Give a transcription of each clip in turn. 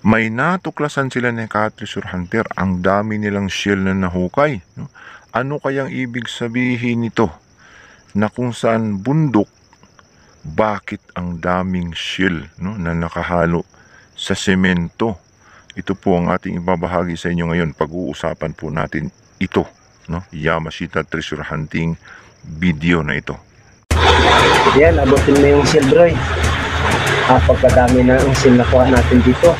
May natuklasan sila ni ka-treasure hunter, ang dami nilang shell na nahukay, no? Ano kayang ibig sabihin nito? Na kung saan bundok, bakit ang daming shell, no, na nakahalo sa semento? Ito po ang ating ibabahagi sa inyo ngayon. Pag-uusapan po natin ito, no? Yamashita treasure hunting video na ito. Yan, abutin mo yung shell, bro. Pagkadami na ang shell na kuha natin dito.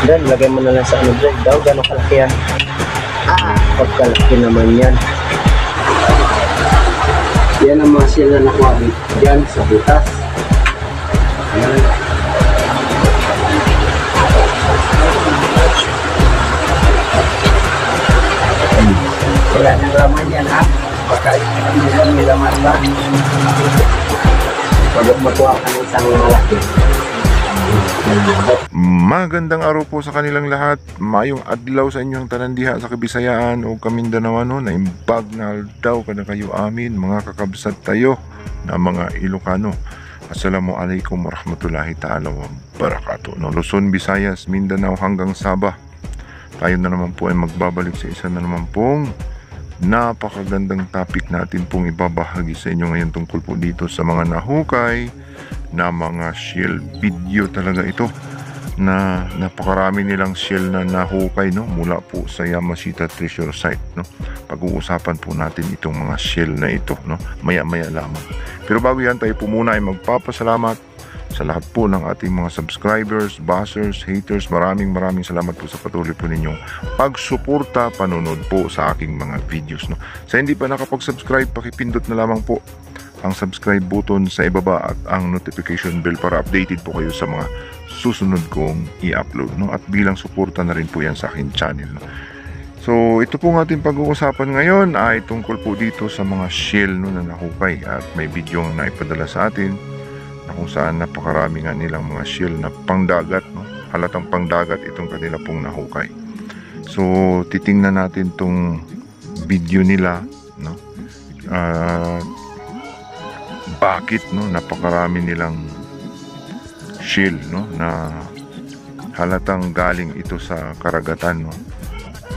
Then, lagay mo na lang sa ano, bro. Daw, gano'ng kalaki yan? Pagkalaki naman yan. Yan ang mga shell na nakuha dyan sa butas. Yan. Wala nang laman yan, ha? Pagkain may laman ba? Pag makuha ka ng isang malaki. Magandang araw po sa kanilang lahat. Mayong adlaw sa inyong tanandiha sa Kabisayaan o Kamindanao, no? Naimbag na daw kada kayo amin, mga kakabsat tayo na mga Ilocano. Assalamualaikum warahmatullahi ta'ala wabarakatuh. No, Luzon, Visayas, Mindanao hanggang Sabah. Tayo na naman po ay magbabalik sa isa na naman pong napakagandang topic natin pong ibabahagi sa inyo ngayon tungkol po dito sa mga nahukay na mga shell. Video talaga ito na napakarami nilang shell na nahukay, no, mula po sa Yamashita treasure site, no. Pag-uusapan po natin itong mga shell na ito, no, maya-maya lamang. Pero bago yan, tayo po muna ay magpapasalamat sa lahat po ng ating mga subscribers, bashers, haters. Maraming salamat po sa patuloy po ninyong pagsuporta, panunod po sa aking mga videos, no. Sa hindi pa nakapag-subscribe, pakipindot na lamang po ang subscribe button sa ibaba at ang notification bell para updated po kayo sa mga susunod kong i-upload, no. At bilang suporta na rin po yan sa aking channel, no. So ito po ng ating pag-uusapan ngayon ay tungkol po dito sa mga shell, no, na nahukay. At may video na ipadala sa atin na kung saan napakarami nga nilang mga shell na pangdagat, no? Halatang pangdagat itong kanila pong nahukay. So titingnan natin tong video nila, no? Bakit, no, napakarami nilang shell, no, na halatang galing ito sa karagatan, no?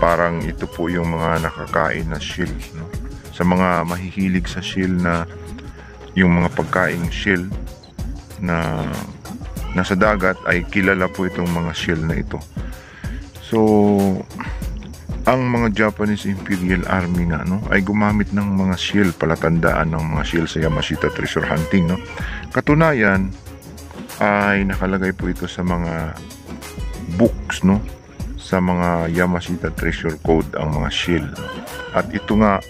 Parang ito po yung mga nakakain na shell, no? Sa mga mahihilig sa shell, na yung mga pagkaing shell na nasa dagat, ay kilala po itong mga shell na ito. So ang mga Japanese Imperial Army nga, no, ay gumamit ng mga shell, palatandaan ng mga shell sa Yamashita treasure hunting, no. Katunayan ay nakalagay po ito sa mga books, no, sa mga Yamashita treasure code ang mga shell, no? At ito nga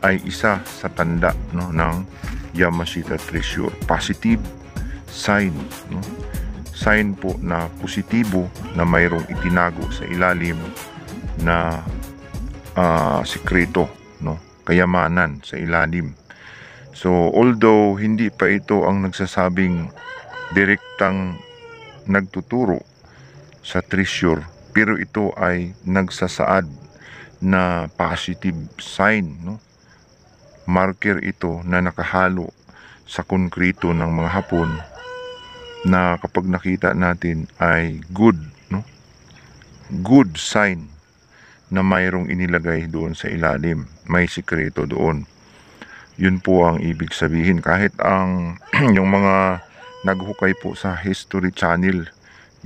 ay isa sa tanda, no, ng Yamashita treasure, positive sign, no? Sign po na positibo na mayroong itinago sa ilalim na sikreto, no, kayamanan sa ilalim. So although hindi pa ito ang nagsasabing direktang nagtuturo sa treasure, pero ito ay nagsasaad na positive sign, no. Marker ito na nakahalo sa konkreto ng mga Hapon, na kapag nakita natin ay good, no, good sign na mayroong inilagay doon sa ilalim, may sikreto doon. Yun po ang ibig sabihin. Kahit ang yung mga naghukay po sa History Channel,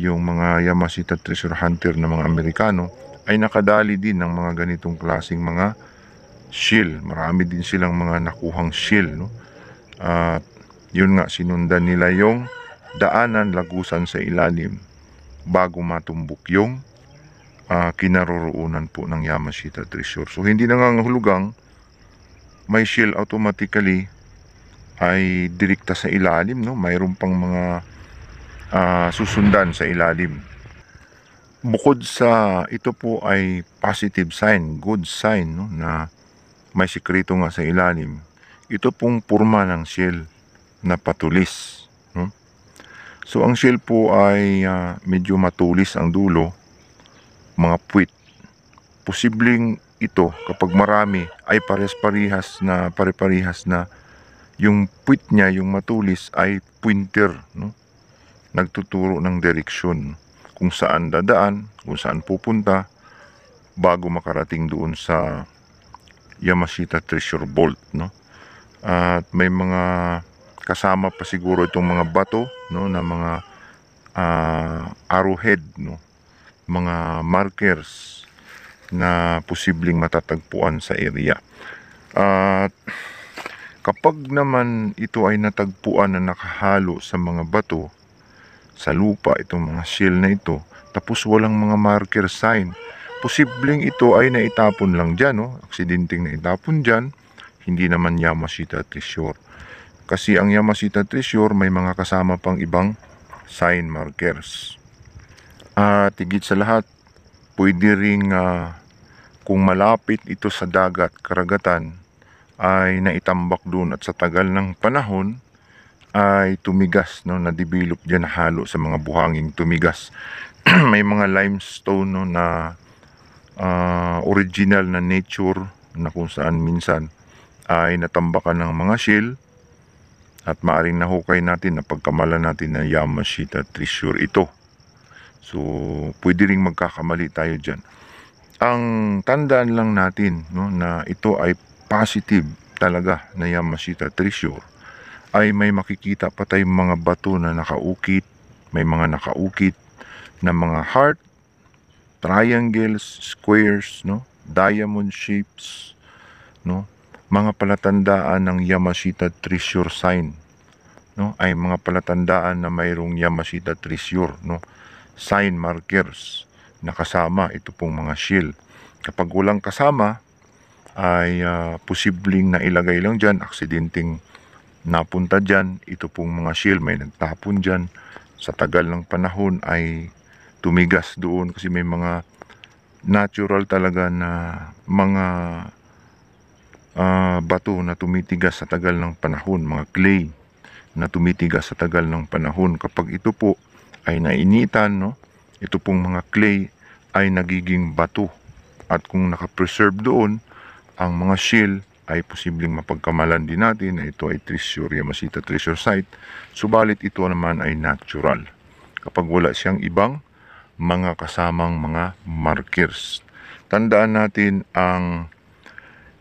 yung mga Yamashita treasure hunter na mga Amerikano, ay nakadali din ng mga ganitong klaseng mga shell. Marami din silang mga nakuhang shell, no. At yun nga, sinundan nila yung daanan, lagusan sa ilalim bago matumbok yung kinaroroonan po ng Yamashita treasure. So hindi nangangahulugang may shell automatically ay direkta sa ilalim, no. Mayroon pang mga susundan sa ilalim. Bukod sa ito po ay positive sign, good sign, no, na may sikreto nga sa ilalim. Ito pong purma ng shell na patulis, no? So ang shell po ay medyo matulis ang dulo, mga puwit. Posibleng ito, kapag marami, ay pare-parehas na yung puwit niya, yung matulis, ay pointer, no, nagtuturo ng direksyon. kung saan dadaan, kung saan pupunta bago makarating doon sa Yamashita Treasure Vault, no? At may mga kasama pa siguro itong mga bato, no, na mga arrowhead, no, mga markers na posibleng matatagpuan sa area. At kapag naman ito ay natagpuan na nakahalo sa mga bato, sa lupa, itong mga shell na ito, tapos walang mga marker sign, posibleng ito ay naitapon lang dyan, no? Aksidenteng naitapon dyan, hindi naman Yamashita Treasure. Kasi ang Yamashita Treasure may mga kasama pang ibang sign markers. At higit sa lahat, pwede ring kung malapit ito sa dagat, karagatan, ay naitambak doon at sa tagal ng panahon ay tumigas, no, na-develop dyan, halo sa mga buhanging tumigas. May mga limestone, no, na original na nature na kung saan minsan ay natambakan ng mga shell at maaring nahukay natin na pagkamalan natin na Yamashita Treasure ito. So, pwede ring magkakamali tayo dyan. Ang tandaan lang natin, no, na ito ay positive talaga na Yamashita Treasure, ay may makikita pa tayong mga bato na nakaukit, may mga nakaukit na mga heart, triangles, squares, no, diamond shapes, no, mga palatandaan ng Yamashita Treasure sign, no, ay mga palatandaan na mayroong Yamashita Treasure, no, sign markers na kasama ito pong mga shell. Kapag walang kasama ay posibleng nailagay lang dyan, aksidenteng napunta dyan, ito pong mga shell, may nagtapon dyan, sa tagal ng panahon ay tumigas doon kasi may mga natural talaga na mga bato na tumitigas sa tagal ng panahon, mga clay na tumitigas sa tagal ng panahon. Kapag ito po ay nainitan, no, ito pong mga clay ay nagiging bato, at kung nakapreserve doon ang mga shell, ay posibleng mapagkamalan din natin na ito ay treasure, Yamashita Treasure Site. Subalit ito naman ay natural kapag wala siyang ibang mga kasamang mga markers. Tandaan natin ang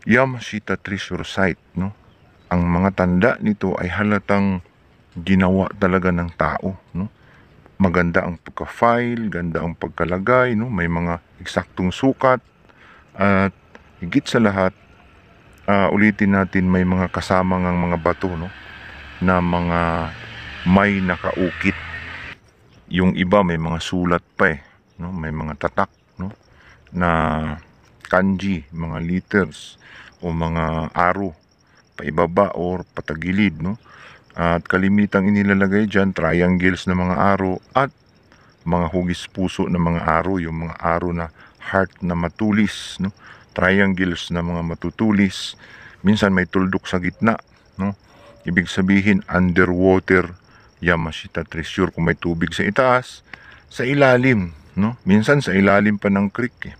Yamashita Treasure Site, no? Ang mga tanda nito ay halatang ginawa talaga ng tao, no? Maganda ang pagka-file, ganda ang pagkalagay, no? May mga eksaktong sukat, at higit sa lahat, ulitin natin, may mga kasama ng mga bato, no, na mga may nakaukit. Yung iba may mga sulat pa no, may mga tatak, no, na kanji, mga letters o mga arrow paibaba or patagilid, no. At kalimitang inilalagay dyan triangles na mga arrow at mga hugis puso na mga arrow, yung mga arrow na heart na matulis, no, triangles na mga matutulis. Minsan may tuldok sa gitna, no? Ibig sabihin underwater Yamashita Treasure. Kung may tubig sa itaas, sa ilalim, no? Minsan sa ilalim pa ng creek,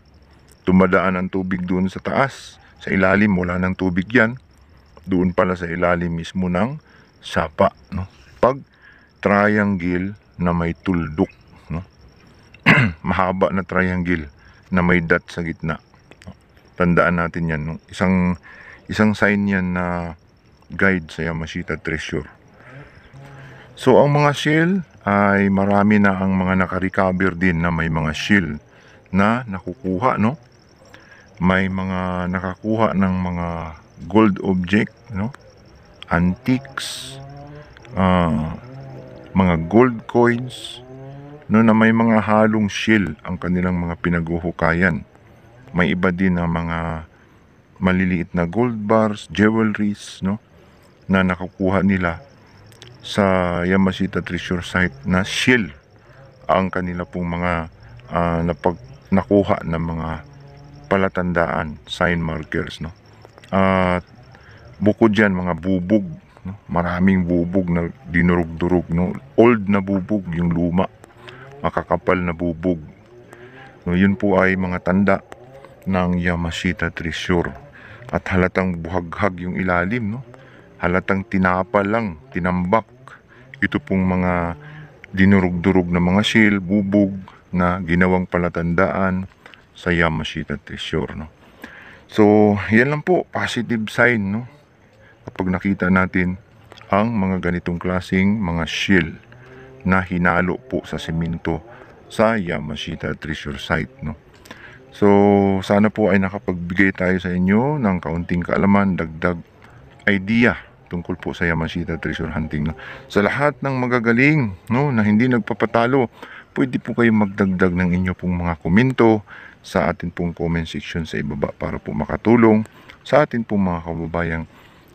tumadaan ang tubig doon sa taas. Sa ilalim wala ng tubig yan. Doon pala sa ilalim mismo ng sapa, no? Pag triangle na may tuldok, no? Mahaba na triangle na may dot sa gitna. Tandaan natin yan, no? Isang sign yan na guide sa Yamashita Treasure. So ang mga shell ay marami na ang mga nakarecover din na may mga shell na nakukuha, no? May mga nakakuha ng mga gold object, no? Antiques, mga gold coins, no, na may mga halong shell ang kanilang mga pinaghuhukayan. May iba din na mga maliliit na gold bars, jewelries, no, na nakukuha nila sa Yamashita Treasure Site na shell ang kanila pong mga nakuha na mga palatandaan, sign markers, no. At bukod dyan, mga bubog, no, maraming bubog na dinurog-durog, no, old na bubog, yung luma, makakapal na bubog. No, yun po ay mga tanda ng Yamashita Treasure. At halatang buhaghag yung ilalim, no? Halatang tinapal lang, tinambak. Ito pong mga dinurog-durog na mga shell, bubog, na ginawang palatandaan sa Yamashita Treasure, no? So, yan lang po, positive sign, no? Kapag nakita natin ang mga ganitong klaseng mga shield na hinalo po sa semento sa Yamashita Treasure Site, no? So, sana po ay nakapagbigay tayo sa inyo ng kaunting kaalaman, dagdag idea tungkol po sa Yamashita Treasure Hunting, no? Sa lahat ng magagaling, no, na hindi nagpapatalo, pwede po kayong magdagdag ng inyo pong mga komento sa atin pong comment section sa ibaba para po makatulong sa atin pong mga kababayang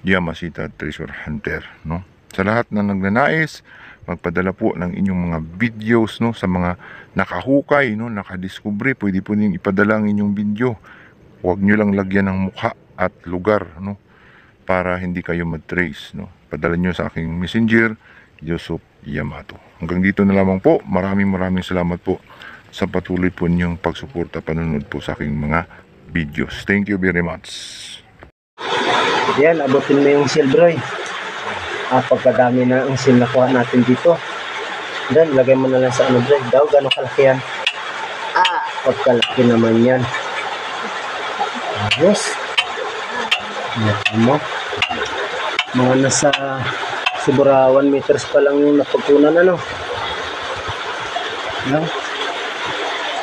Yamashita Treasure Hunter, no? Sa lahat na nagnanais, magpadala po ng inyong mga videos, no, sa mga nakahukay, no, nakadiskubre, pwede po ninyong ipadala ang inyong video. Huwag nyo lang lagyan ng mukha at lugar, no, para hindi kayo mag-trace, no. Padala nyo sa aking messenger, Joseph Yamato. Hanggang dito na lamang po. Maraming salamat po sa patuloy po ninyong pagsuporta, panunod po sa aking mga videos. Thank you very much. Yan, abutin mo yung seal, bro. Pagkadami na ang seal na kuha natin dito. Then, lagay mo na lang sa ano, bro. Daw, gano'ng kalaki yan? Pagkalaki naman yan. Ayos. Yan mo. Mga nasa sobra 1 meters pa lang yung napagkunan, ano? Yan.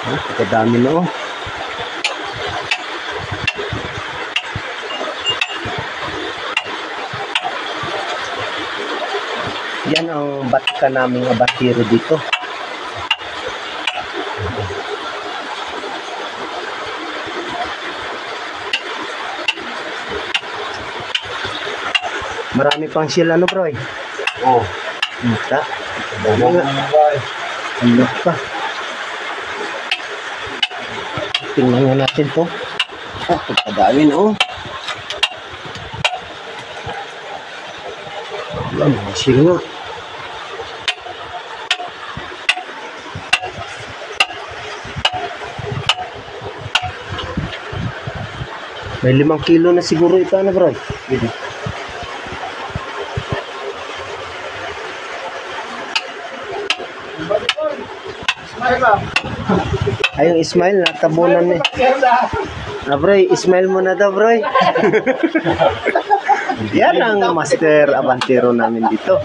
Pagkadami na, oh. Yan ang batika namin ng batiro dito. Marami pang sila, ano, bro? Oh. Mata. Ano pa? Tingnan nga natin to. Pagkadami na, oh. Yan, sila nga. May 5 kilo na siguro ito, ano, bro? Ay, yung Ismail, natabunan eh. Bro, Ismail mo na daw, bro. Yan ang master abantero namin dito.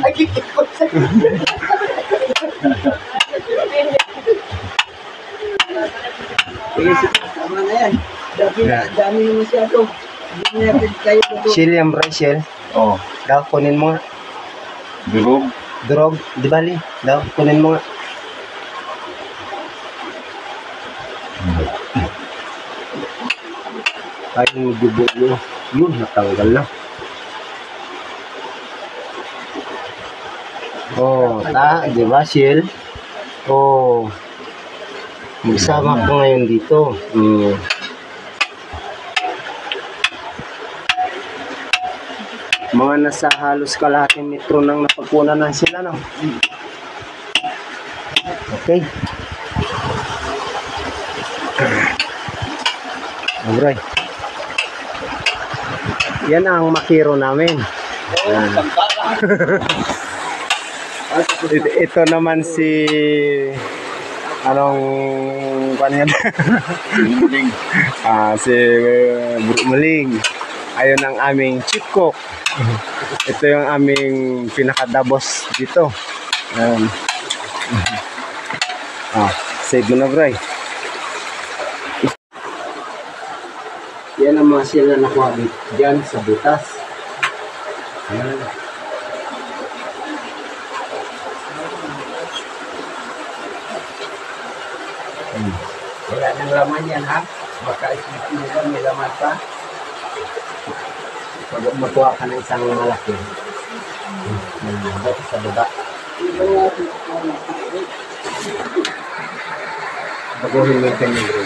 Dami naman siya ito. Shell yan, bro, shell. Oh, Daw, kunin mo nga. durog. Durog, di bali. Daw, kunin mo nga. Ay, yung dubo nyo. Yun, natanggal na. Oh, di ba, shell? Oh. Magsama ko ngayon dito. Mga nasa halos kalahating metro nang napagkunan na sila, no? Okay. Alright. Yan ang makiro namin. Ito naman si kanyan? Muling. Si Muling. Ayun ang aming chief cook. Ito yung aming pinakadabos dito. Save mo na, bro. Yan ang mga sila nakuha dyan sa butas. Ayan. Wala nang laman yan, ha? Baka isipin nila may laman pa. Pag makuha ka ng isang malaki, sa baba. Baguhin mo yung kanyang, bro.